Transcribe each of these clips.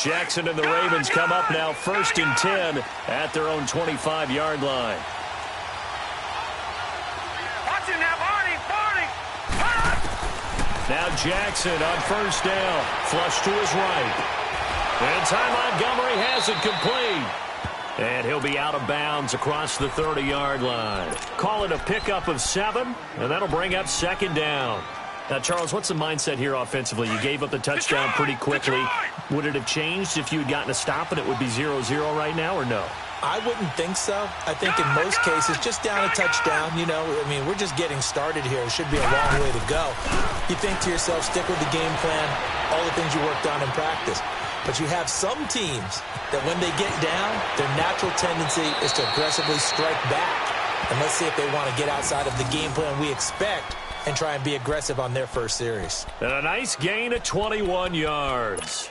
Jackson and the Ravens come up now 1st and 10 at their own 25-yard line. Now Jackson on 1st down. Flush to his right. And Ty Montgomery has it complete. And he'll be out of bounds across the 30-yard line. Call it a pickup of 7, and that'll bring up 2nd down. Now, Charles, what's the mindset here offensively? You gave up the touchdown pretty quickly. Would it have changed if you had gotten a stop and it would be 0-0 right now, or no? I wouldn't think so. I think in most cases, just down a touchdown, you know, I mean, we're just getting started here. It should be a long way to go. You think to yourself, stick with the game plan, all the things you worked on in practice. But you have some teams that when they get down, their natural tendency is to aggressively strike back. And let's see if they want to get outside of the game plan we expect and try and be aggressive on their first series. And a nice gain of 21 yards.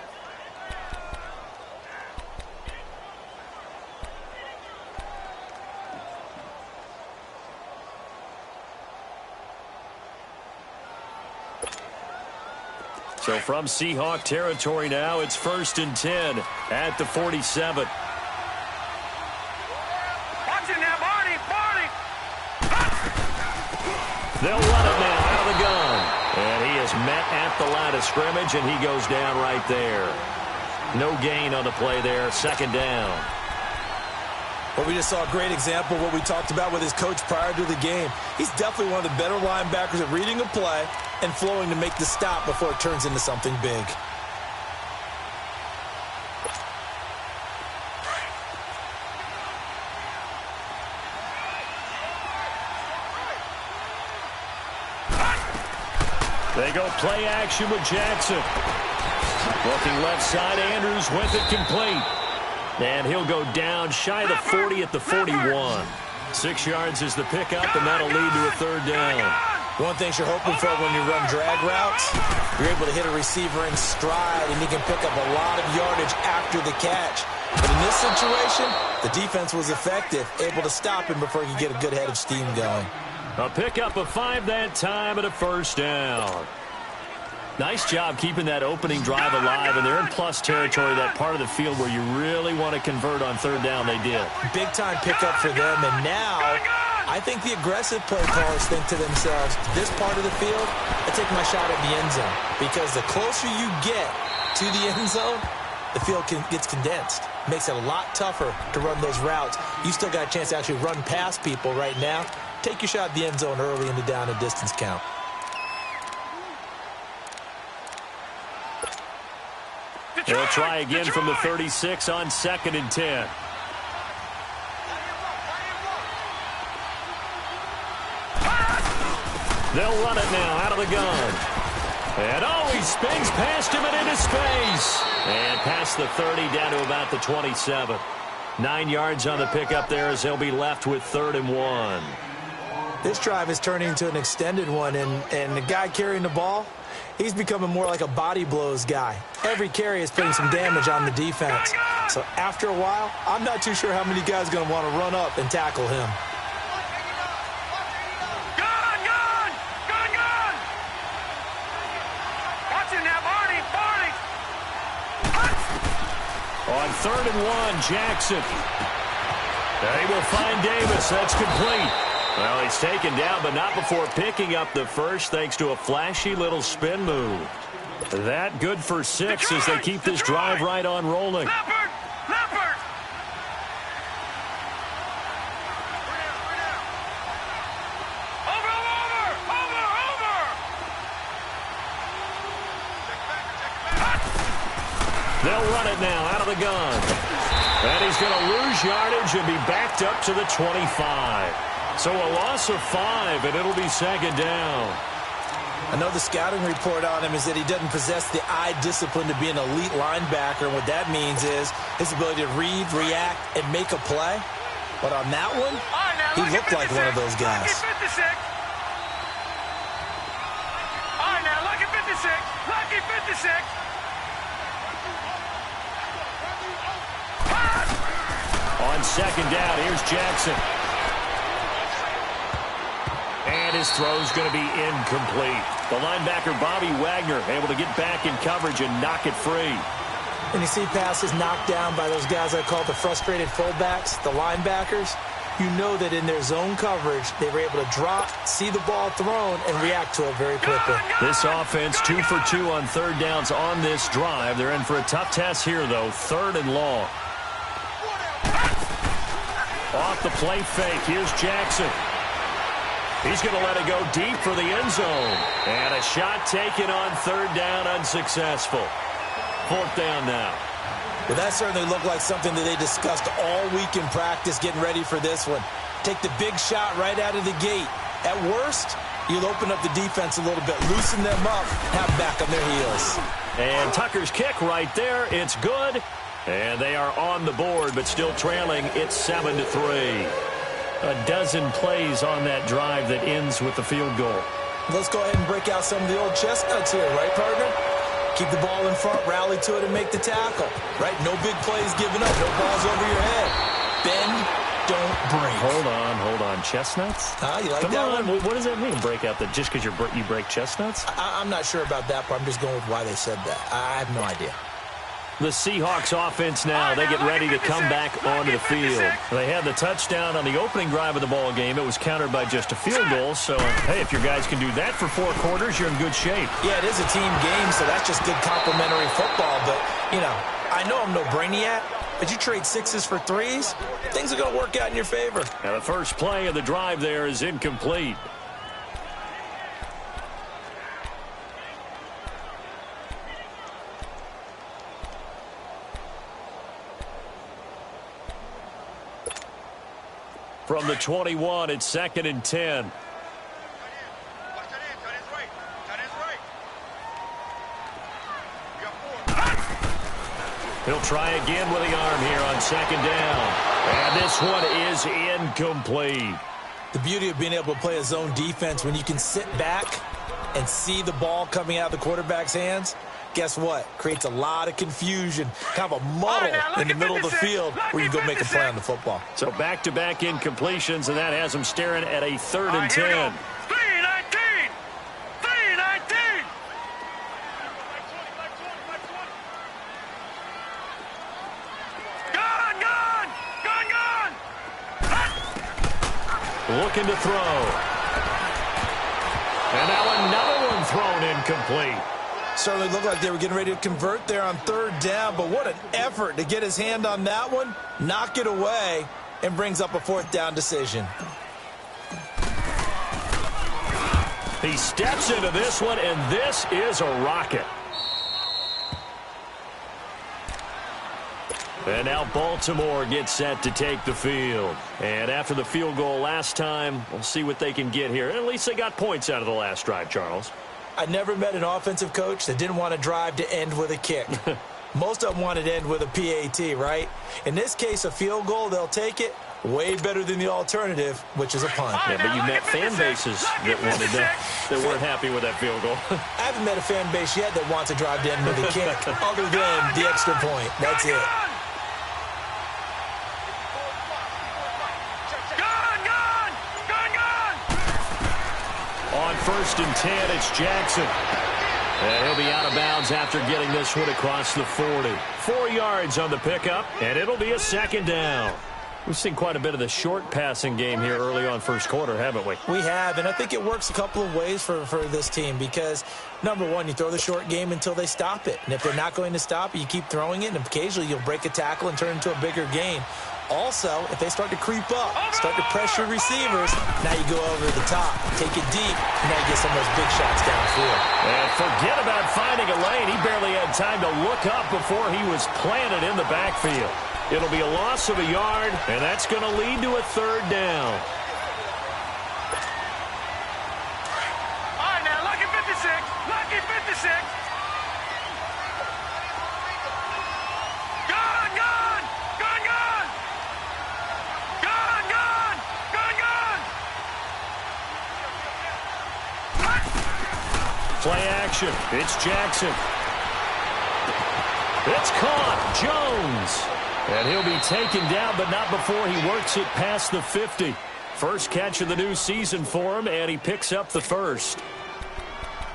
So from Seahawk territory now, it's 1st and 10 at the 47. They'll run it now out of the gun. And he is met at the line of scrimmage, and he goes down right there. No gain on the play there. 2nd down. Well, we just saw a great example of what we talked about with his coach prior to the game. He's definitely one of the better linebackers at reading a play and flowing to make the stop before it turns into something big. They go play action with Jackson. Looking left side, Andrews with it complete. And he'll go down shy of the 40 at the 41. 6 yards is the pickup, and that'll lead to a 3rd down. One thing you're hoping for when you run drag routes, you're able to hit a receiver in stride, and he can pick up a lot of yardage after the catch. But in this situation, the defense was effective, able to stop him before he could get a good head of steam going. A pickup of 5 that time and a 1st down. Nice job keeping that opening drive alive, and they're in plus territory, that part of the field where you really want to convert on 3rd down. They did. Big-time pickup for them, and now I think the aggressive play callers think to themselves, this part of the field, I take my shot at the end zone, because the closer you get to the end zone, the field gets condensed. Makes it a lot tougher to run those routes. You still got a chance to actually run past people right now. Take your shot at the end zone early in the down and distance count. They'll try again from the 36 on 2nd and 10. They'll run it now out of the gun. And he spins past him and into space. And past the 30 down to about the 27. 9 yards on the pickup there as they'll be left with 3rd and 1. This drive is turning into an extended one, and the guy carrying the ball, he's becoming more like a body blows guy. Every carry is putting some damage on the defense. So after a while, I'm not too sure how many guys are going to want to run up and tackle him. On 3rd and 1, Jackson. They will find Davis. That's complete. Well, he's taken down, but not before picking up the first, thanks to a flashy little spin move. That good for 6 as they keep this drive right on rolling. They'll run it now out of the gun. And he's going to lose yardage and be backed up to the 25. So a loss of 5, and it'll be 2nd down. I know the scouting report on him is that he doesn't possess the eye discipline to be an elite linebacker. And what that means is his ability to read, react, and make a play. But on that one, he looked like one of those guys. All right, now, lucky 56. Lucky 56. On 2nd down, here's Jackson. And his throw's going to be incomplete. The linebacker, Bobby Wagner, able to get back in coverage and knock it free. And you see passes knocked down by those guys I call the frustrated fullbacks, the linebackers. You know that in their zone coverage, they were able to drop, see the ball thrown, and react to it very quickly. This offense 2 for 2 on third downs on this drive. They're in for a tough test here, though. 3rd and long. Off the play fake. Here's Jackson. He's going to let it go deep for the end zone. And a shot taken on 3rd down, unsuccessful. 4th down now. Well, that certainly looked like something that they discussed all week in practice getting ready for this one. Take the big shot right out of the gate. At worst, you'll open up the defense a little bit, loosen them up, have back on their heels. And Tucker's kick right there. It's good. And they are on the board, but still trailing. It's 7-3. A dozen plays on that drive that ends with the field goal. Let's go ahead and break out some of the old chestnuts here, right, partner? Keep the ball in front, rally to it, and make the tackle. Right? No big plays given up. No balls over your head. Bend, don't break. Hold on. Chestnuts? You like Come that on. one? What does that mean, break out? That just because you break chestnuts? I'm not sure about that, but I'm just going with why they said that. I have no idea. The Seahawks offense now, they get ready to come back onto the field. They had the touchdown on the opening drive of the ball game. It was countered by just a field goal. So, hey, if your guys can do that for 4 quarters, you're in good shape. Yeah, it is a team game, so that's just good complimentary football. But, you know, I know I'm no brainiac, but you trade 6s for 3s, things are going to work out in your favor. And the first play of the drive there is incomplete. From the 21, it's 2nd and 10. He'll try again with the arm here on 2nd down. And this one is incomplete. The beauty of being able to play a zone defense when you can sit back and see the ball coming out of the quarterback's hands, guess what? Creates a lot of confusion, kind of a muddle in the middle of the field where you go make a play on the football. So back-to-back incompletions, and that has them staring at a 3rd and 10. 3-19. 3-19. Gone. Looking to throw. And now another one thrown incomplete. Certainly looked like they were getting ready to convert there on 3rd down, but what an effort to get his hand on that one, knock it away, and brings up a 4th down decision. He steps into this one, and this is a rocket. And now Baltimore gets set to take the field. And after the field goal last time, we'll see what they can get here. And at least they got points out of the last drive, Charles. I never met an offensive coach that didn't want to drive to end with a kick. Most of them wanted to end with a PAT, right? In this case, a field goal, they'll take it. Way better than the alternative, which is a punt. Yeah, but you met fan bases that weren't happy with that field goal. I haven't met a fan base yet that wants to drive to end with a kick, other than the extra point. That's it. On 1st and 10, it's Jackson. And he'll be out of bounds after getting this one across the 40. 4 yards on the pickup, and it'll be a 2nd down. We've seen quite a bit of the short passing game here early on 1st quarter, haven't we? We have, and I think it works a couple of ways for this team because, number one, you throw the short game until they stop it. And if they're not going to stop it, you keep throwing it, and occasionally you'll break a tackle and turn it into a bigger gain. Also, if they start to creep up, start to pressure receivers, now you go over the top, take it deep, and now you get some of those big shots downfield. And forget about finding a lane. He barely had time to look up before he was planted in the backfield. It'll be a loss of a yard, and that's going to lead to a 3rd down. All right, now, lucky 56. Lucky 56. Gone, gone. Gone, gone. Gone, gone. Gone, gone. Play action. It's Jackson. It's caught. Jones. And he'll be taken down, but not before he works it past the 50. First catch of the new season for him, and he picks up the 1st.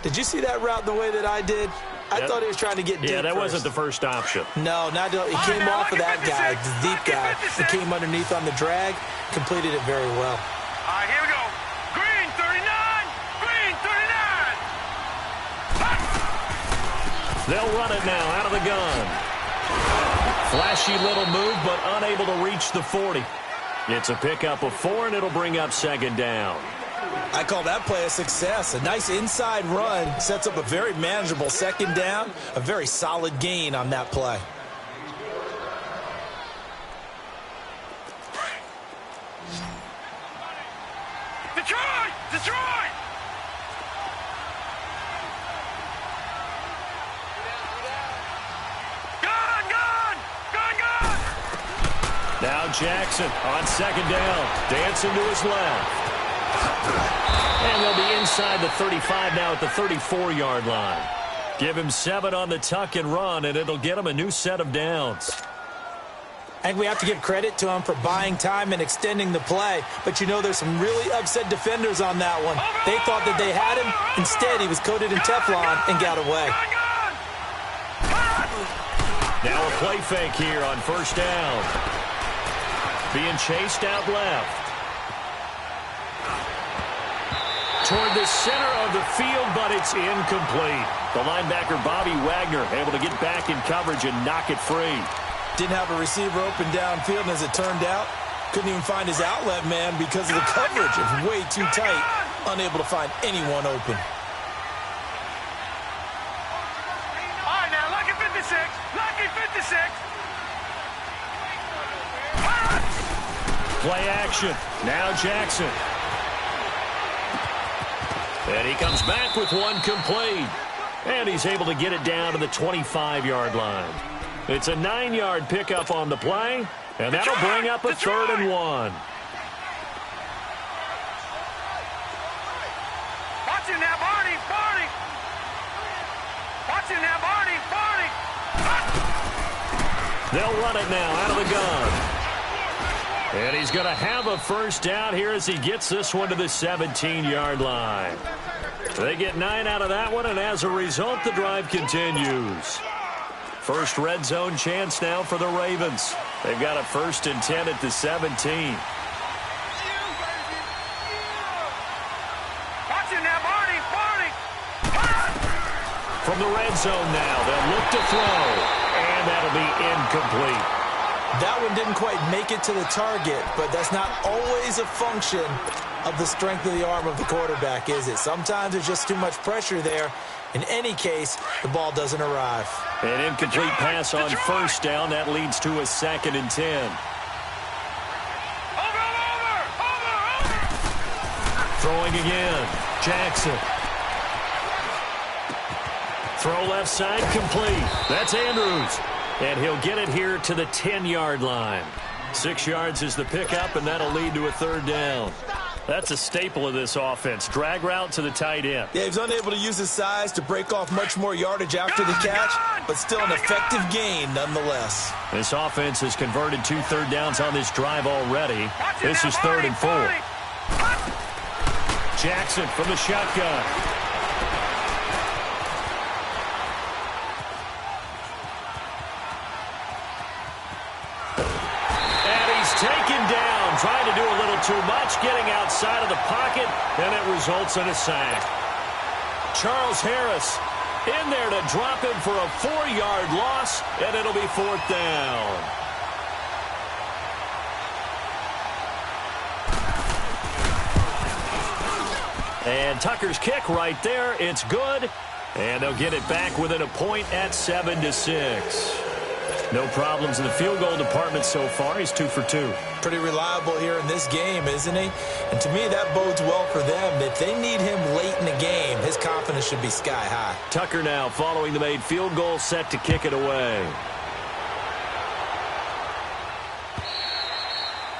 Did you see that route the way that I did? I thought he was trying to get deep. Yeah, that first. wasn't the first option. No, not he came off of that guy, the deep guy, and came underneath on the drag, completed it very well. All right, here we go. Green 39, green 39. They'll run it now out of the gun. Flashy little move, but unable to reach the 40. It's a pickup of 4, and it'll bring up second down. I call that play a success. A nice inside run sets up a very manageable second down, a very solid gain on that play. Detroit! Detroit! Gun, gun! Gun, gun! Now Jackson on second down, dancing to his left. And they'll be inside the 35 now at the 34-yard line. Give him 7 on the tuck and run, and it'll get him a new set of downs. I think we have to give credit to him for buying time and extending the play. But, you know, there's some really upset defenders on that one. They thought that they had him. Instead, he was coated in Teflon and got away. Now a play fake here on first down. Being chased out left. Toward the center of the field, but it's incomplete. The linebacker, Bobby Wagner, able to get back in coverage and knock it free. Didn't have a receiver open downfield, and as it turned out, couldn't even find his outlet man because of the coverage. It was way too tight, unable to find anyone open. All right, now, lucky 56, lucky 56. Play action. Now Jackson. And he comes back with one complete. And he's able to get it down to the 25-yard line. It's a 9-yard pickup on the play, and that'll bring up a 3rd and 1. Watch it now, Barney, Barney. Watch it now, Barney, Barney. They'll run it now out of the gun. And he's going to have a first down here as he gets this one to the 17-yard line. They get 9 out of that one, and as a result, the drive continues. First red zone chance now for the Ravens. They've got a 1st and 10 at the 17. Watch it now, Barney, Barney. From the red zone now, they'll look to throw, and that'll be incomplete. That one didn't quite make it to the target, but that's not always a function of the strength of the arm of the quarterback, is it? Sometimes there's just too much pressure there. In any case, the ball doesn't arrive. An incomplete pass on first down. That leads to a 2nd and 10. Over. Throwing again. Jackson. Throw left side complete. That's Andrews. And he'll get it here to the 10-yard line. 6 yards is the pickup, and that'll lead to a 3rd down. That's a staple of this offense. Drag route to the tight end. Yeah, he's unable to use his size to break off much more yardage after the catch, but still an effective gain nonetheless. This offense has converted 2 third downs on this drive already. This is 3rd and 4. Jackson from the shotgun. Taken down, trying to do a little too much, getting outside of the pocket, and it results in a sack. Charles Harris in there to drop him for a 4-yard loss, and it'll be 4th down. And Tucker's kick right there, it's good, and they'll get it back within a point at 7-6. No problems in the field goal department so far. He's 2 for 2. Pretty reliable here in this game, isn't he? And to me, that bodes well for them. If they need him late in the game, his confidence should be sky high. Tucker now following the made field goal, set to kick it away.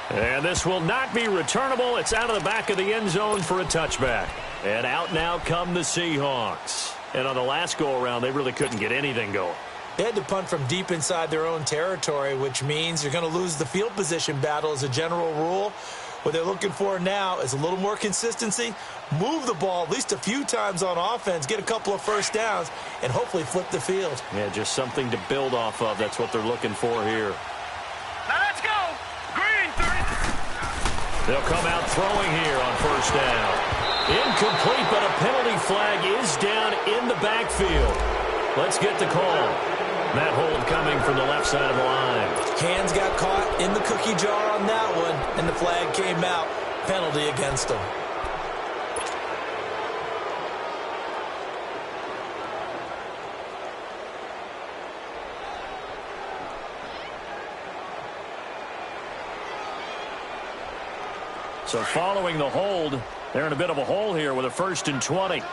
And this will not be returnable. It's out of the back of the end zone for a touchback. And out now come the Seahawks. And on the last go-around, they really couldn't get anything going. They had to punt from deep inside their own territory, which means you're going to lose the field position battle as a general rule. What they're looking for now is a little more consistency, move the ball at least a few times on offense, get a couple of first downs, and hopefully flip the field. Yeah, just something to build off of. That's what they're looking for here. Now let's go. Green 30. They'll come out throwing here on first down. Incomplete, but a penalty flag is down in the backfield. Let's get the call. That hold coming from the left side of the line. Hands got caught in the cookie jar on that one, and the flag came out. Penalty against them. So following the hold, they're in a bit of a hole here with a 1st and 20.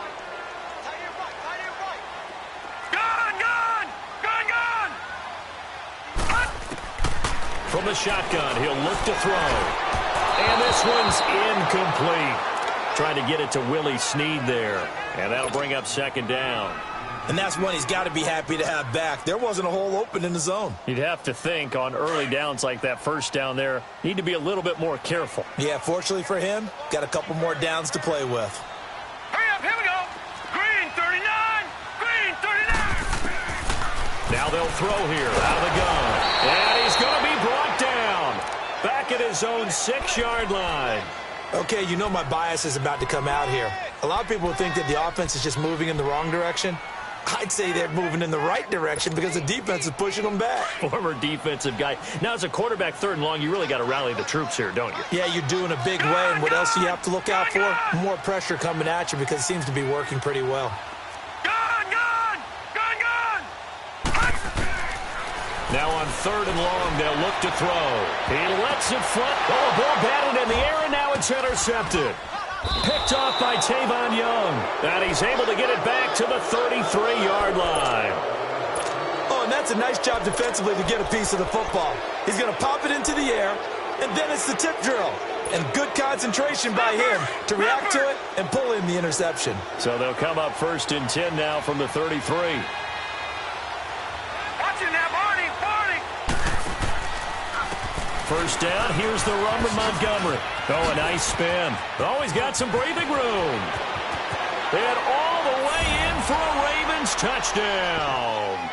From the shotgun, he'll look to throw. And this one's incomplete. Trying to get it to Willie Snead there. And that'll bring up 2nd down. And that's one he's got to be happy to have back. There wasn't a hole open in the zone. You'd have to think on early downs like that first down there, need to be a little bit more careful. Yeah, fortunately for him, got a couple more downs to play with. Hurry up, here we go. Green 39. Green 39. Now they'll throw here out of the gun. And he's going to be brought down. Back at his own 6-yard line. Okay, you know my bias is about to come out here. A lot of people think that the offense is just moving in the wrong direction. I'd say they're moving in the right direction because the defense is pushing them back. Former defensive guy. Now, as a quarterback 3rd and long, you really got to rally the troops here, don't you? Yeah, you're doing a big way, and what else do you have to look out for? More pressure coming at you because it seems to be working pretty well. Now on 3rd and long, they'll look to throw. He lets it fly. Oh, a ball batted in the air, and now it's intercepted. Picked off by Tavon Young. And he's able to get it back to the 33-yard line. Oh, and that's a nice job defensively to get a piece of the football. He's going to pop it into the air, and then it's the tip drill. And good concentration by him to react to it and pull in the interception. So they'll come up 1st and 10 now from the 33. First down, here's the run with Montgomery. Oh, a nice spin. Oh, he's got some breathing room. And all the way in for a Ravens touchdown.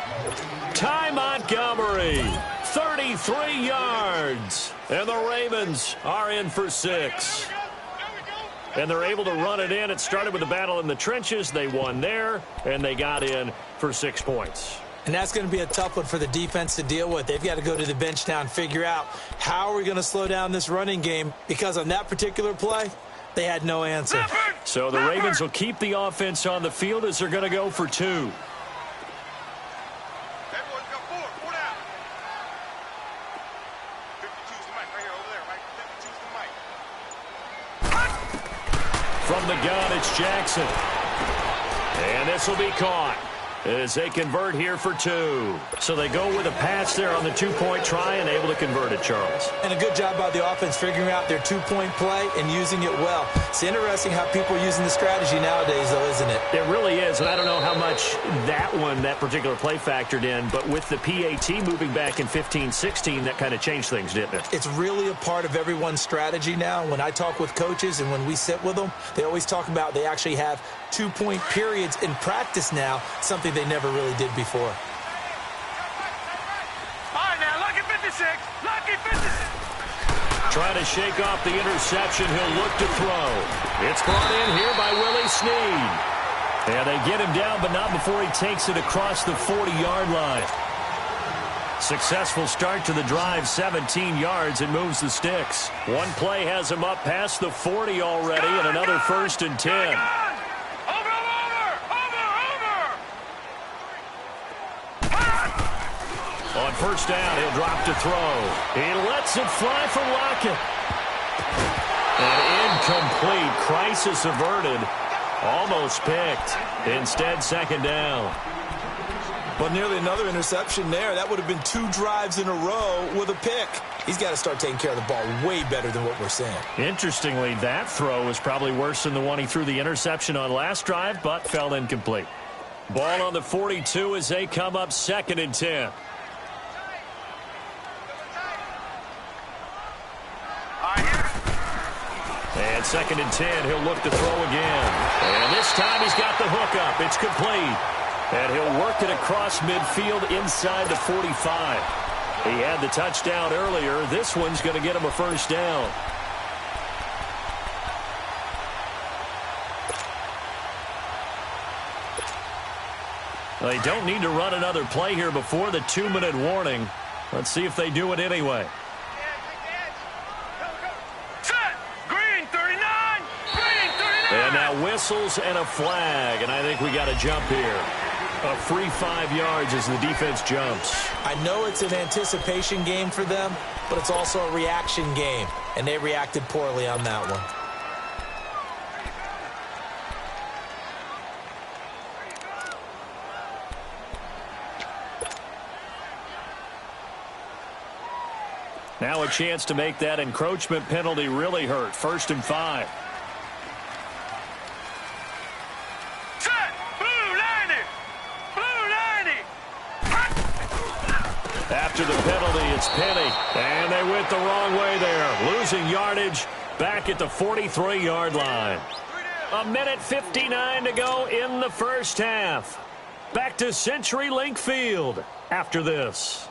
Ty Montgomery, 33 yards. And the Ravens are in for 6. And they're able to run it in. It started with a battle in the trenches. They won there, and they got in for 6 points. And that's going to be a tough one for the defense to deal with. They've got to go to the bench now and figure out how are we going to slow down this running game, because on that particular play, they had no answer. So the Ravens will keep the offense on the field as they're going to go for 2. From the gun, it's Jackson. And this will be caught as they convert here for 2. So they go with a pass there on the 2-point try and able to convert it, Charles. And a good job by the offense figuring out their 2-point play and using it well. It's interesting how people are using the strategy nowadays, though, isn't it? It really is, and I don't know how much that particular play factored in, but with the PAT moving back in 15-16, that kind of changed things, didn't it? It's really a part of everyone's strategy now. When I talk with coaches and when we sit with them, they always talk about they actually have 2-point periods in practice now, something they never really did before. All right, now, lucky 56. Lucky 56. Trying to shake off the interception. He'll look to throw. It's brought in here by Willie Snead. And they get him down, but not before he takes it across the 40-yard line. Successful start to the drive, 17 yards, and moves the sticks. One play has him up past the 40 already, and another 1st and 10. On first down, he'll drop to throw. He lets it fly for Lockett. An incomplete. Crisis averted. Almost picked. Instead, 2nd down. But nearly another interception there. That would have been 2 drives in a row with a pick. He's got to start taking care of the ball way better than what we're seeing. Interestingly, that throw was probably worse than the one he threw the interception on last drive, but fell incomplete. Ball on the 42 as they come up 2nd and 10. And 2nd and 10, he'll look to throw again. And this time he's got the hook up. It's complete. And he'll work it across midfield inside the 45. He had the touchdown earlier. This one's going to get him a first down. They don't need to run another play here before the 2-minute warning. Let's see if they do it anyway. Set! Green 39! Green 39! And now whistles and a flag, and I think we got a jump here. A free 5 yards as the defense jumps. I know it's an anticipation game for them, but it's also a reaction game, and they reacted poorly on that one. Now a chance to make that encroachment penalty really hurt. 1st and 5. Set! Blue 90! Blue 90! After the penalty, it's Penny. And they went the wrong way there. Losing yardage back at the 43-yard line. 1:59 to go in the first half. Back to CenturyLink Field after this.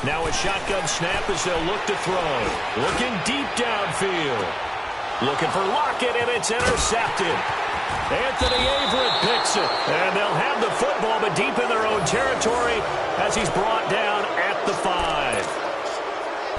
Now a shotgun snap as they'll look to throw. Looking deep downfield. Looking for Lockett, and it's intercepted. Anthony Averett picks it. And they'll have the football, but deep in their own territory as he's brought down at the 5.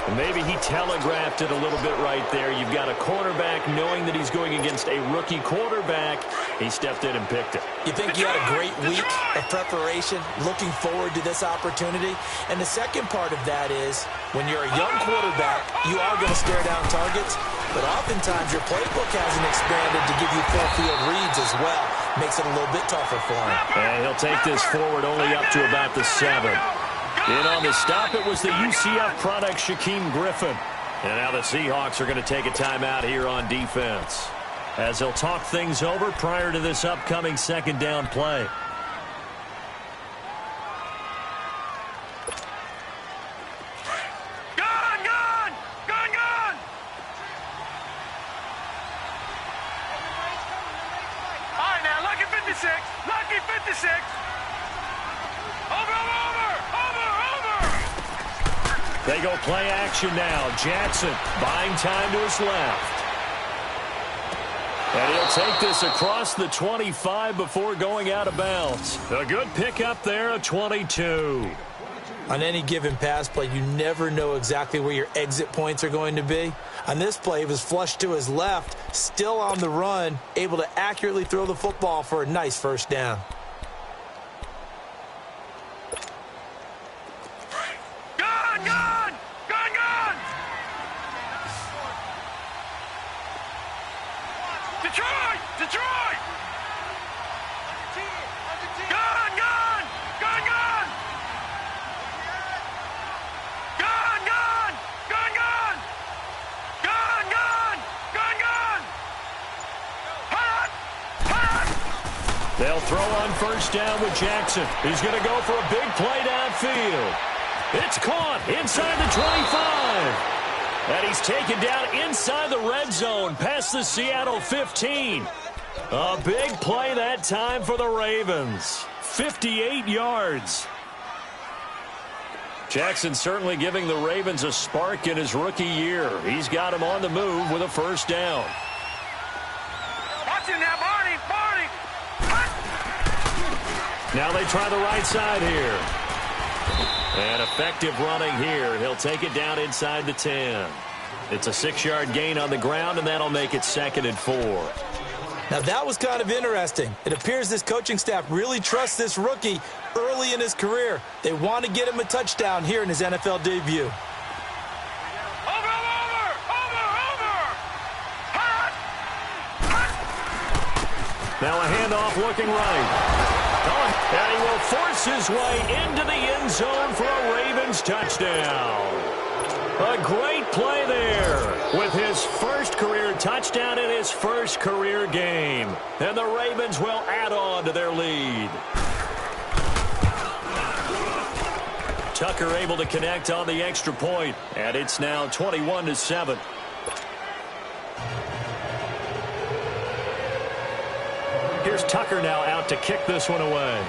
And maybe he telegraphed it a little bit right there. You've got a cornerback knowing that he's going against a rookie quarterback. He stepped in and picked it. You think you had a great week of preparation, looking forward to this opportunity? And the second part of that is, when you're a young quarterback, you are going to stare down targets, but oftentimes your playbook hasn't expanded to give you full field reads as well. Makes it a little bit tougher for him. And he'll take this forward only up to about the 7. In on the stop, it was the UCF product, Shaquem Griffin. And now the Seahawks are going to take a timeout here on defense, as they'll talk things over prior to this upcoming 2nd down play. Gun! Gun! Gun! Gun! All right, now, Lucky 56. Lucky 56. Over! They go play action now. Jackson buying time to his left. And he'll take this across the 25 before going out of bounds. A good pickup there, a 22. On any given pass play, you never know exactly where your exit points are going to be. On this play, he was flushed to his left, still on the run, able to accurately throw the football for a nice first down. Detroit! Gun! Gun! Gun! Gun! Gun! Gun! Gun! Gun! Gun! Gun! Gun! Gun! Hot! Hot! They'll throw on 1st down with Jackson. He's going to go for a big play downfield. It's caught inside the 25. And he's taken down inside the red zone past the Seattle 15. A big play that time for the Ravens. 58 yards. Jackson certainly giving the Ravens a spark in his rookie year. He's got him on the move with a 1st down. Watch it now, Barney! Barney! Now they try the right side here. And effective running here. He'll take it down inside the 10. It's a 6-yard gain on the ground, and that'll make it 2nd and 4. Now, that was kind of interesting. It appears this coaching staff really trusts this rookie early in his career. They want to get him a touchdown here in his NFL debut. Over! Hot! Hot! Now a handoff looking right. And he will force his way into the end zone for a Ravens touchdown. A great play there with his first career touchdown in his first career game. And the Ravens will add on to their lead. Tucker able to connect on the extra point, and it's now 21-7. Here's Tucker now out to kick this one away.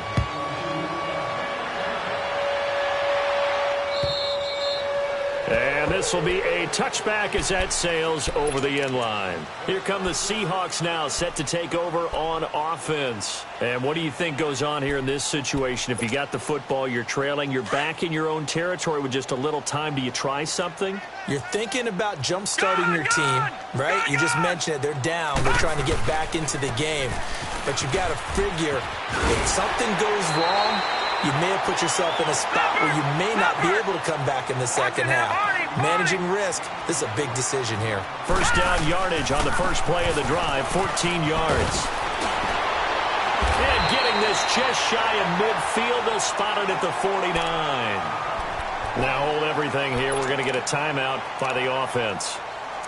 And this will be a touchback as that sails over the end line. Here come the Seahawks now, set to take over on offense. And what do you think goes on here in this situation? If you got the football, you're trailing, you're back in your own territory with just a little time. Do you try something? You're thinking about jump-starting your team, right? You just mentioned it. They're down. They're trying to get back into the game. But you've got to figure if something goes wrong, you may have put yourself in a spot where you may not be able to come back in the second half. Managing risk, this is a big decision here. First down yardage on the first play of the drive, 14 yards. And getting this just shy of midfield, they'll spot it at the 49. Now hold everything here. We're going to get a timeout by the offense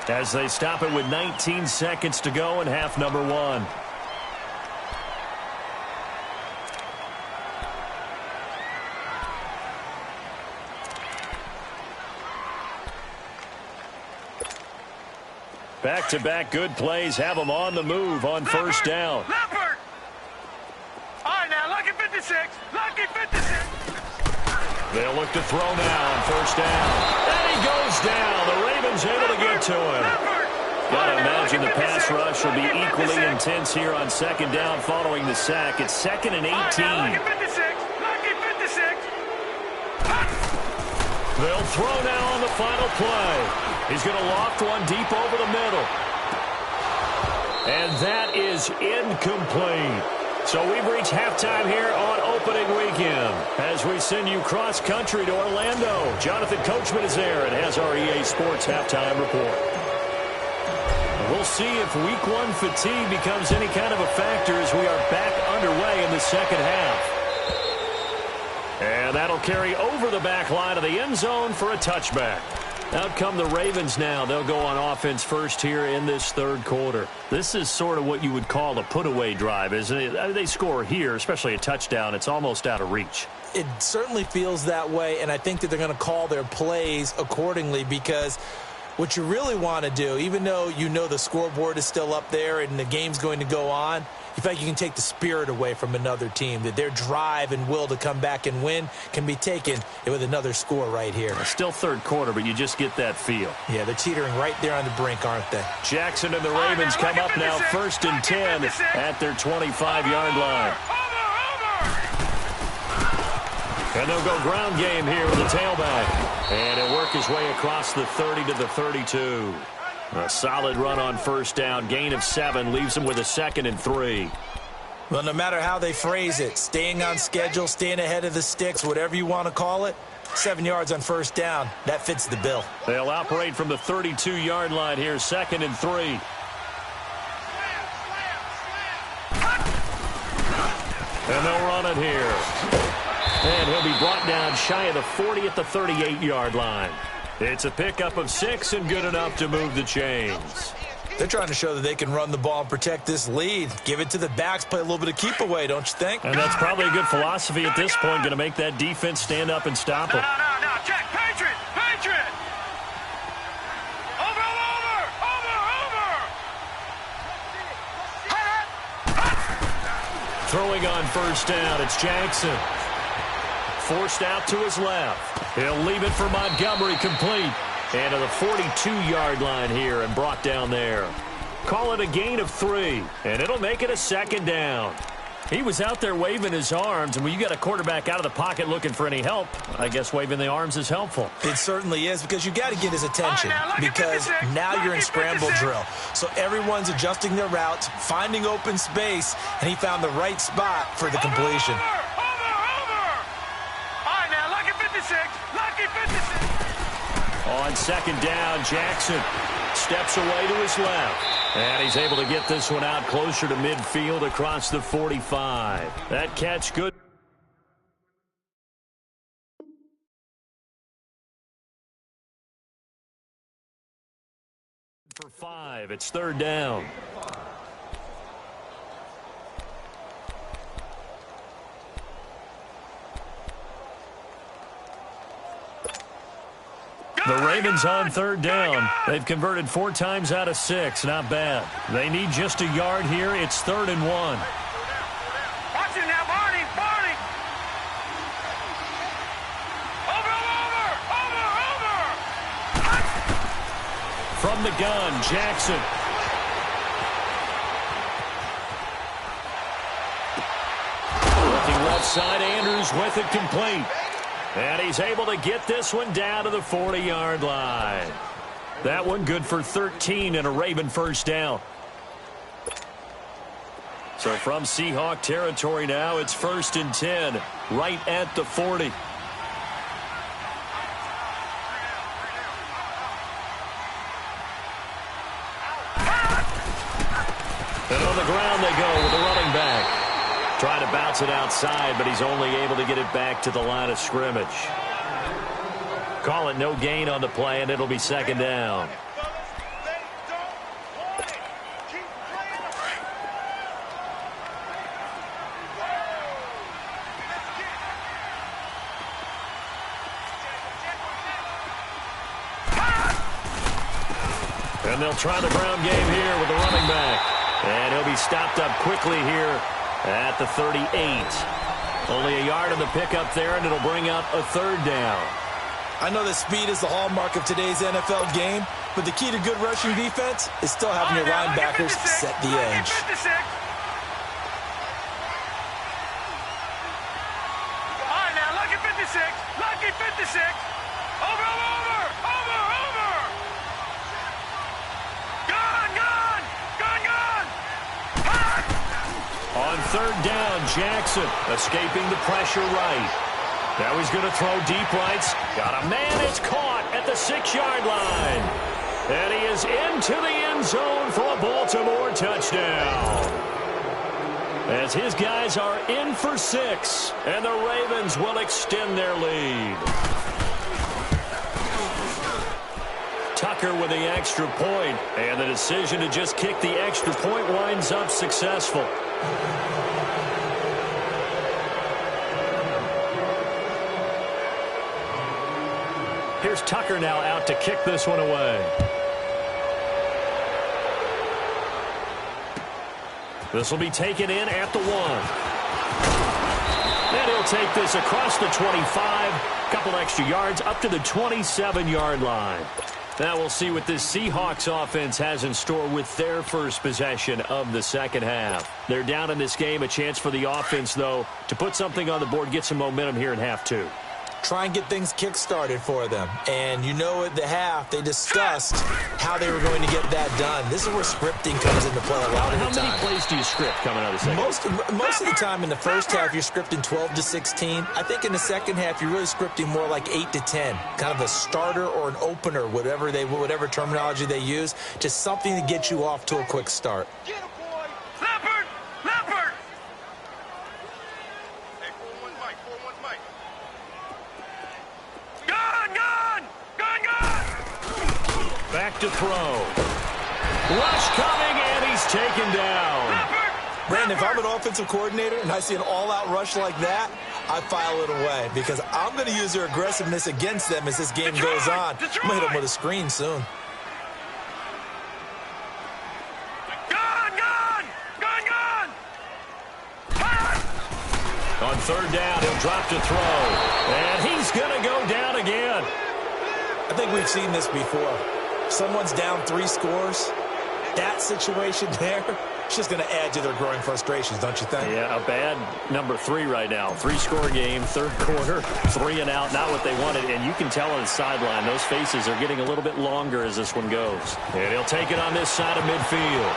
as they stop it with 19 seconds to go in half number one. Back-to-back good plays have them on the move on first down. Leopard! All right, now, lucky 56. Lucky 56. They'll look to throw now on first down. And he goes down. The Ravens able to get to him. Got to imagine the pass rush will be equally intense here on second down following the sack. It's 2nd and 18. Lucky 56. Lucky 56. They'll throw now on the final play. He's going to loft one deep over the middle. And that is incomplete. So we've reached halftime here on opening weekend. As we send you cross-country to Orlando, Jonathan Coachman is there and has our EA Sports halftime report. We'll see if week one fatigue becomes any kind of a factor as we are back underway in the second half. And that'll carry over the back line of the end zone for a touchback. Out come the Ravens now. They'll go on offense first here in this third quarter. This is sort of what you would call a put-away drive, isn't it? I mean, they score here, especially a touchdown. It's almost out of reach. It certainly feels that way, and I think that they're going to call their plays accordingly because what you really want to do, even though you know the scoreboard is still up there and the game's going to go on, you feel like you can take the spirit away from another team, that their drive and will to come back and win can be taken with another score right here. It's still third quarter, but you just get that feel. Yeah, they're teetering right there on the brink, aren't they? Jackson and the Ravens come up now 1st and 10 at their 25-yard line. And they'll go ground game here with the tailback. And he'll work his way across the 30 to the 32. A solid run on first down. Gain of 7 leaves him with a 2nd and 3. Well, no matter how they phrase it, staying on schedule, staying ahead of the sticks, whatever you want to call it, 7 yards on first down, that fits the bill. They'll operate from the 32-yard line here, 2nd and 3. And they'll run it here. And he'll be brought down shy of the 40 at the 38-yard line. It's a pickup of 6 and good enough to move the chains. They're trying to show that they can run the ball and protect this lead. Give it to the backs, play a little bit of keep away, don't you think? And that's probably a good philosophy at this point, going to make that defense stand up and stop them. No, check, Patriot, Patriot! Over! Throwing on first down, it's Jackson. Forced out to his left. He'll leave it for Montgomery, complete. And to the 42-yard line here and brought down there. Call it a gain of 3, and it'll make it a 2nd down. He was out there waving his arms, and when you got a quarterback out of the pocket looking for any help, I guess waving the arms is helpful. It certainly is, because you got to get his attention, because now you're in scramble drill. So everyone's adjusting their routes, finding open space, and he found the right spot for the completion. On 2nd down, Jackson steps away to his left. And he's able to get this one out closer to midfield across the 45. That catch good. For 5, it's 3rd down. The Ravens on 3rd down. They've converted 4 times out of 6. Not bad. They need just a yard here. It's 3rd and 1. Watch it now, Barney. Barney. Over. From the gun, Jackson. Looking left side, Andrews with it complete. And he's able to get this one down to the 40-yard line. That one good for 13 and a Raven 1st down. So from Seahawk territory now, it's 1st and 10, right at the 40. And on the ground they go with the running back. Trying to bounce it outside, but he's only able to get it back to the line of scrimmage. Call it no gain on the play, and it'll be 2nd down. And they'll try the ground game here with the running back. And he'll be stopped up quickly here at the 38. Only a yard on the pickup there, and it'll bring up a 3rd down. I know that speed is the hallmark of today's NFL game, but the key to good rushing defense is still having your linebackers set the edge. All right, now, lucky 56. Lucky 56. Over. On 3rd down, Jackson escaping the pressure right. Now he's going to throw deep rights. Got a man. It's caught at the 6-yard line. And he is into the end zone for a Baltimore touchdown. As his guys are in for 6, and the Ravens will extend their lead. Tucker with the extra point, and the decision to just kick the extra point winds up successful. Here's Tucker now out to kick this one away. This will be taken in at the 1. And he'll take this across the 25. Couple extra yards up to the 27-yard line. Now we'll see what this Seahawks offense has in store with their first possession of the 2nd half. They're down in this game. A chance for the offense, though, to put something on the board, get some momentum here in half 2. Try and get things kick-started for them. And you know at the half, they discussed how they were going to get that done. This is where scripting comes into play a lot of the time. How many plays do you script coming out of the second? Most of the time in the first half, you're scripting 12 to 16. I think in the second half, you're really scripting more like 8 to 10. Kind of a starter or an opener, whatever terminology they use. Just something to get you off to a quick start. Get him, boy. Leopard. Hey, 4-1 Mike. Gun. Back to throw. Rush coming, and he's taken down. Brandon, if I'm an offensive coordinator and I see an all-out rush like that, I file it away because I'm going to use their aggressiveness against them as this game goes on. I'm going to hit them with a screen soon. On 3rd down, he'll drop to throw. And he's going to go down again. I think we've seen this before. Someone's down 3 scores. That situation there, it's just going to add to their growing frustrations, don't you think? Yeah, a bad number 3 right now. 3-score game, 3rd quarter, 3 and out, not what they wanted. And you can tell on the sideline, those faces are getting a little bit longer as this one goes. And he'll take it on this side of midfield.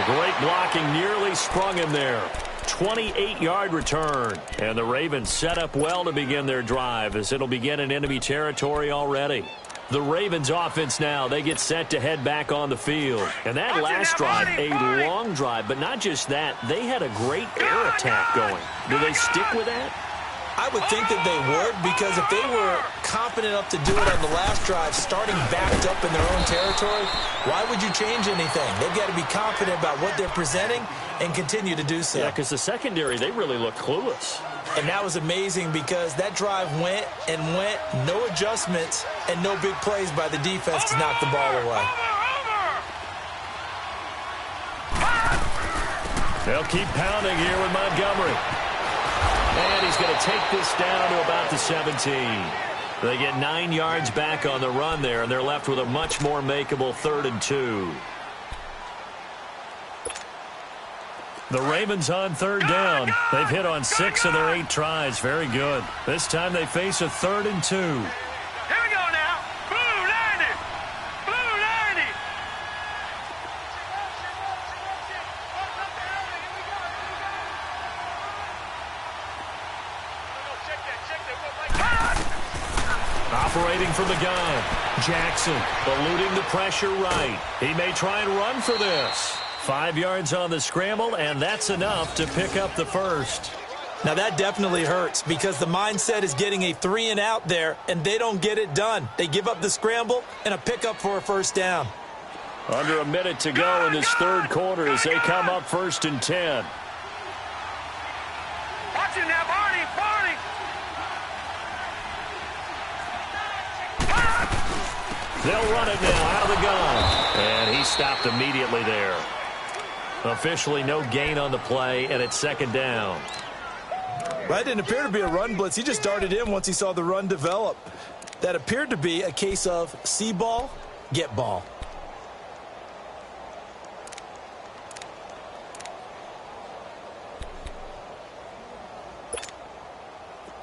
Great blocking, nearly sprung him there. 28-yard return. And the Ravens set up well to begin their drive as it'll begin in enemy territory already. The Ravens offense now, they get set to head back on the field. And that last drive, a long drive, but not just that, they had a great air attack going. Do they stick with that? I would think that they would, because if they were confident enough to do it on the last drive, starting backed up in their own territory, why would you change anything? They've got to be confident about what they're presenting and continue to do so. Yeah, because the secondary, they really look clueless. And that was amazing because that drive went and went, no adjustments, and no big plays by the defense to knock the ball away. They'll keep pounding here with Montgomery. And he's going to take this down to about the 17. They get 9 yards back on the run there, and they're left with a much more makeable 3rd and 2. The Ravens on 3rd down. They've hit on 6 of their 8 tries. Very good. This time they face a 3rd and 2. Here we go now. Blue 90. Blue 90. Operating from the gun. Jackson eluding the pressure right. He may try and run for this. 5 yards on the scramble, and that's enough to pick up the first. Now that definitely hurts because the mindset is getting a 3 and out there, and they don't get it done. They give up the scramble and a pickup for a first down. Under a minute to go in this 3rd quarter as they come up 1st and 10. Watch it now, Barney. Barney. They'll run it now out of the gun. And he stopped immediately there. Officially no gain on the play, and it's 2nd down. That didn't appear to be a run blitz. He just darted in once he saw the run develop. That appeared to be a case of see ball, get ball.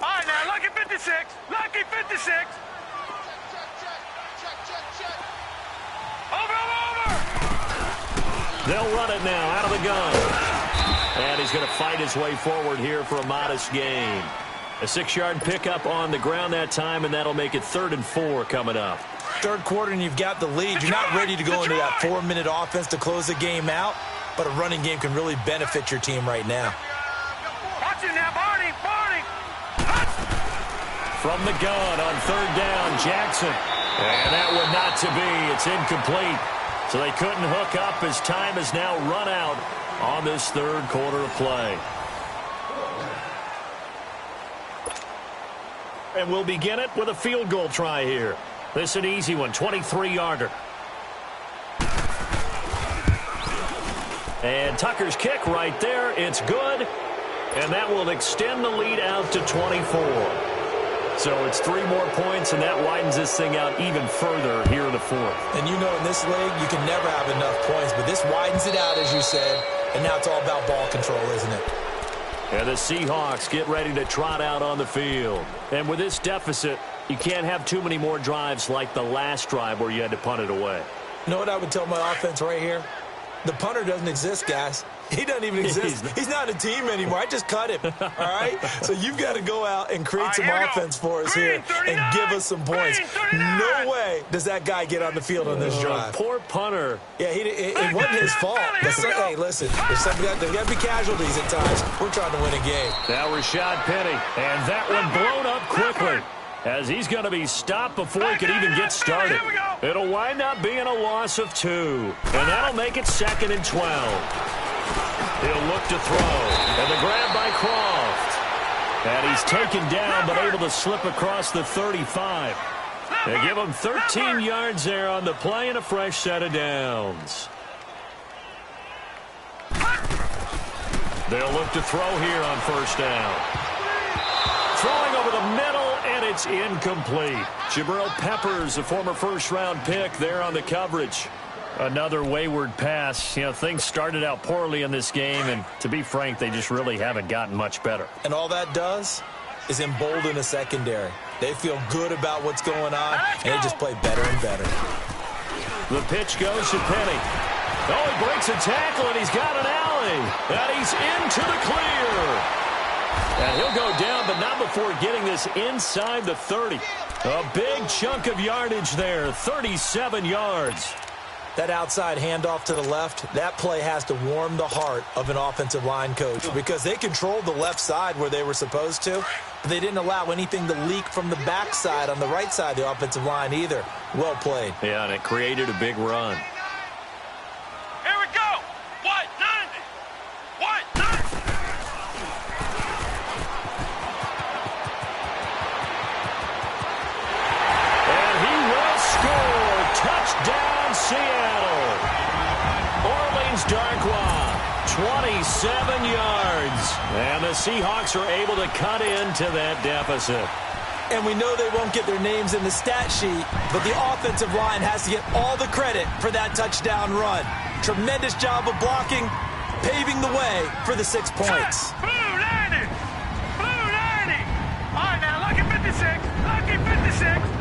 All right, now, lucky 56. Lucky 56. Over. They'll run it now out of the gun. And he's going to fight his way forward here for a modest gain. A 6-yard pickup on the ground that time, and that'll make it 3rd and 4 coming up. 3rd quarter, and you've got the lead. You're not ready to go into that 4-minute offense to close the game out, but a running game can really benefit your team right now. Watch it now, Barney. Barney. From the gun on 3rd down, Jackson. And that one not to be. It's incomplete. So they couldn't hook up as time has now run out on this 3rd quarter of play. And we'll begin it with a field goal try here. This is an easy one, 23-yarder. And Tucker's kick right there. It's good. And that will extend the lead out to 24. So it's 3 more points, and that widens this thing out even further here in the 4th. And you know in this league, you can never have enough points, but this widens it out, as you said, and now it's all about ball control, isn't it? And the Seahawks get ready to trot out on the field. And with this deficit, you can't have too many more drives like the last drive where you had to punt it away. You know what I would tell my offense right here? The punter doesn't exist, guys. He doesn't even exist. He's not a team anymore. I just cut him, all right? So you've got to go out and create some offense for us here and give us some points. No way does that guy get on the field on this drive. Poor punter. Yeah, it wasn't his fault. Hey, listen, there's got to be casualties at times. We're trying to win a game. Now Rashad Penny, and that one blown up quickly as he's going to be stopped before he could even get started. It'll wind up being a loss of 2, and that'll make it 2nd and 12. He'll look to throw, and the grab by Croft. And he's taken down, but able to slip across the 35. They give him 13 yards there on the play and a fresh set of downs. They'll look to throw here on 1st down. Throwing over the middle, and it's incomplete. Jabril Peppers, a former 1st-round pick, there on the coverage. Another wayward pass. You know, things started out poorly in this game, and to be frank, they just really haven't gotten much better. And all that does is embolden a secondary. They feel good about what's going on, and they just play better and better. The pitch goes to Penny. Oh, he breaks a tackle, and he's got an alley. And he's into the clear. And he'll go down, but not before getting this inside the 30. A big chunk of yardage there, 37 yards. That outside handoff to the left, that play has to warm the heart of an offensive line coach because they controlled the left side where they were supposed to, but they didn't allow anything to leak from the backside on the right side of the offensive line either. Well played. Yeah, and it created a big run. Here we go. What? 90. What? 90. And he will score. Touchdown, Seattle. Orleans Darkwa, 27 yards. And the Seahawks are able to cut into that deficit. And we know they won't get their names in the stat sheet, but the offensive line has to get all the credit for that touchdown run. Tremendous job of blocking, paving the way for the 6 points. Blue 90. Blue 90. All right, now, lucky 56. Lucky 56.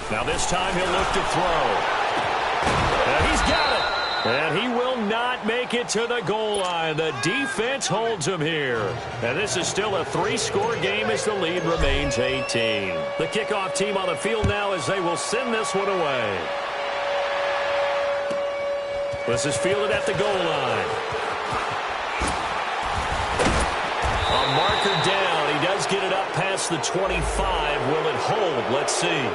Now this time he'll look to throw. And he's got it. And he will not make it to the goal line. The defense holds him here. And this is still a 3-score game as the lead remains 18. The kickoff team on the field now as they will send this one away. This is fielded at the goal line. A marker down. He does get it up past the 25. Will it hold? Let's see.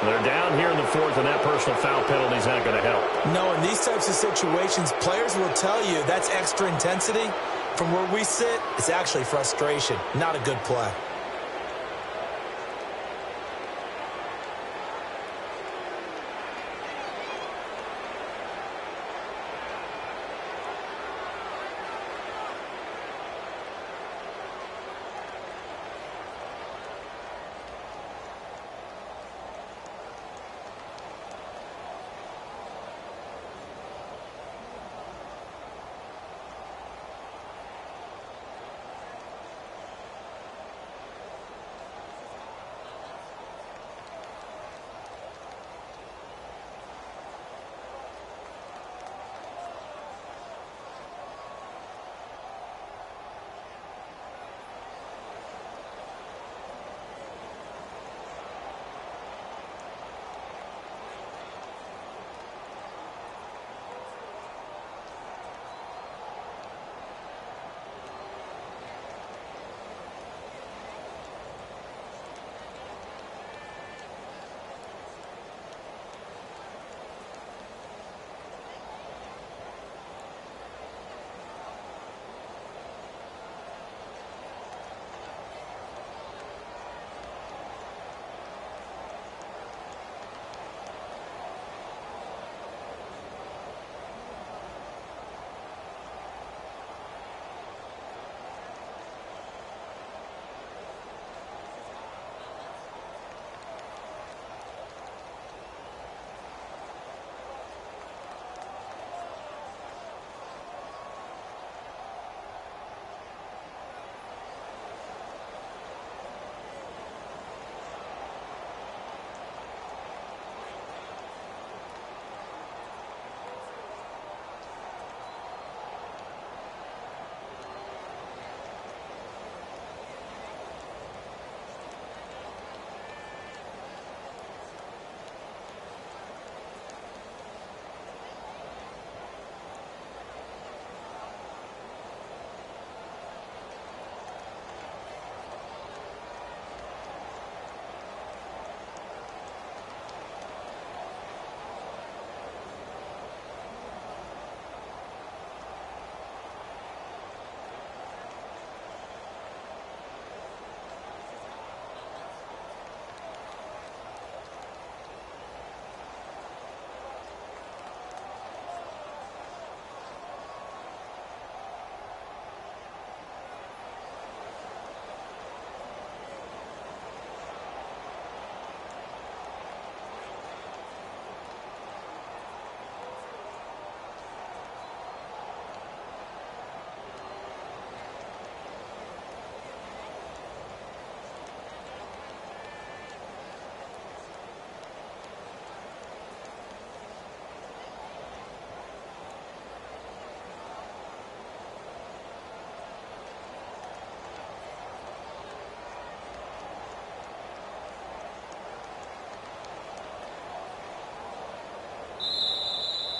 They're down here in the fourth, and that personal foul penalty is not going to help. No, in these types of situations, players will tell you that's extra intensity. From where we sit, it's actually frustration, not a good play.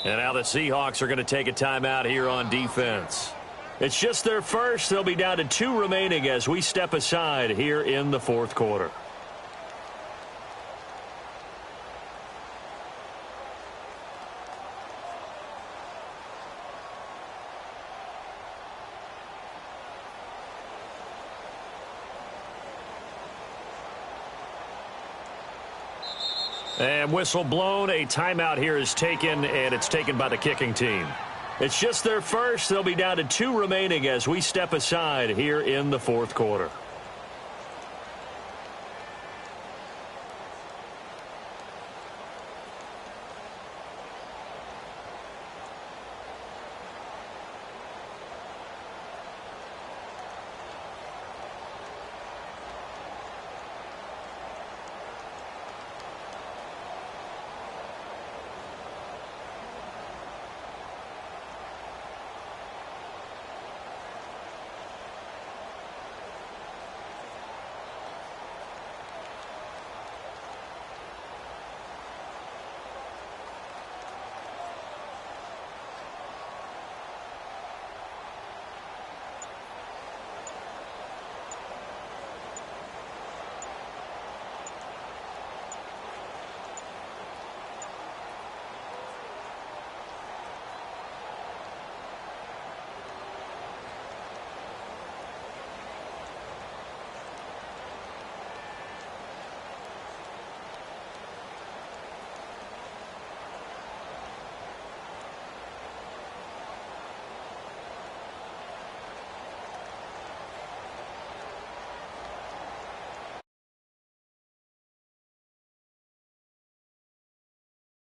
And now the Seahawks are going to take a timeout here on defense. It's just their first. They'll be down to 2 remaining as we step aside here in the fourth quarter. And whistle blown. A timeout here is taken, and it's taken by the kicking team. It's just their first. They'll be down to 2 remaining as we step aside here in the fourth quarter.